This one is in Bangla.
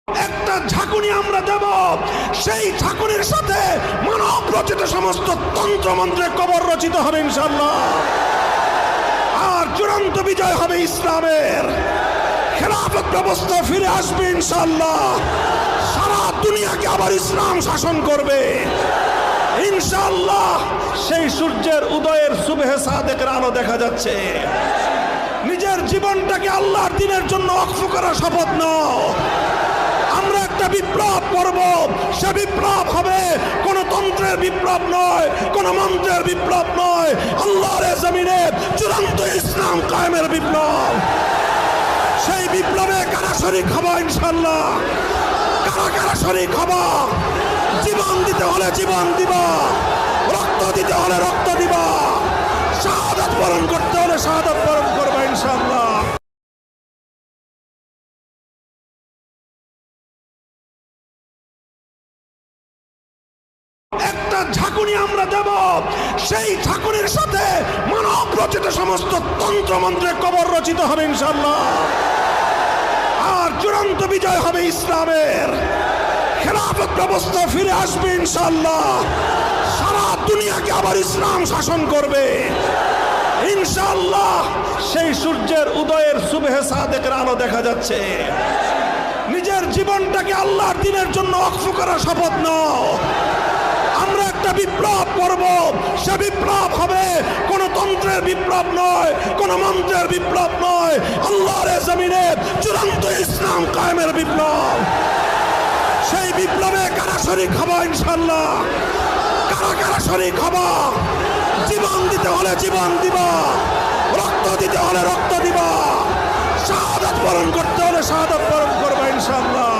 একটা ঝাঁকুনি আমরা দেব, সেই ঝাঁকুনির সাথে মানব রচিত সমস্ত তন্ত্রমন্ত্রের কবর রচিত হবে ইনশাআল্লাহ। আর চূড়ান্ত বিজয় হবে ইসলামের। খেলাফত ব্যবস্থা ফিরে আসবে ইনশাআল্লাহ। সারা দুনিয়াকে আবার ইসলাম শাসন করবে ইনশাআল্লাহ। সেই সূর্যের উদয়ের সুবহে সাদেকের আলো দেখা যাচ্ছে। নিজের জীবনটাকে আল্লাহর দ্বীনের জন্য ওয়াকফ করার শপথ নাও। আমরা একটা বিপ্লব করব, সে বিপ্লব হবে কোন তন্ত্রের বিপ্লব নয়, কোন মন্ত্রের বিপ্লব নয়, আল্লাহর জমিনে চূড়ান্ত ইসলাম কায়েমের বিপ্লব। সেই বিপ্লবে কারা শরীক হবো ইনশাআল্লাহ? কারা কারা শরীক হবো? জীবন দিতে হলে জীবন দিবা, রক্ত দিতে হলে রক্ত দিবা, শাহাদাত বরণ করতে হলে শাহাদাত বরণ করবা ইনশাআল্লাহ। একটা ঝাঁকুনি আমরা দেব, সেই ঝাঁকুনির সাথে মানব রচিত সমস্ত তন্ত্রমন্ত্রের কবর রচিত হবে ইনশাআল্লাহ। আর চূড়ান্ত বিজয় হবে ইসলামের। খেলাফত ব্যবস্থা ফিরে আসবে ইনশাআল্লাহ। সারা দুনিয়াকে আবার ইসলাম শাসন করবে ইনশাআল্লাহ। সেই সূর্যের উদয়ের সুবহে সাদেকের আলো দেখা যাচ্ছে। নিজের জীবনটাকে আল্লাহর দ্বীনের জন্য ওয়াকফ করার শপথ নাও। আমরা একটা বিপ্লব করব, সে বিপ্লব হবে কোন তন্ত্রের বিপ্লব নয়, কোন মন্ত্রের বিপ্লব নয়, আল্লাহর জমিনে চূড়ান্ত ইসলাম কায়েমের বিপ্লব। সেই বিপ্লবে কারা শরীক হবো ইনশাআল্লাহ? কারা কারা শরীক হবো? জীবন দিতে হলে জীবন দিবা, রক্ত দিতে হলে রক্ত দিবা, শাহাদাত বরণ করতে হলে শাহাদাত বরণ করবা ইনশাআল্লাহ।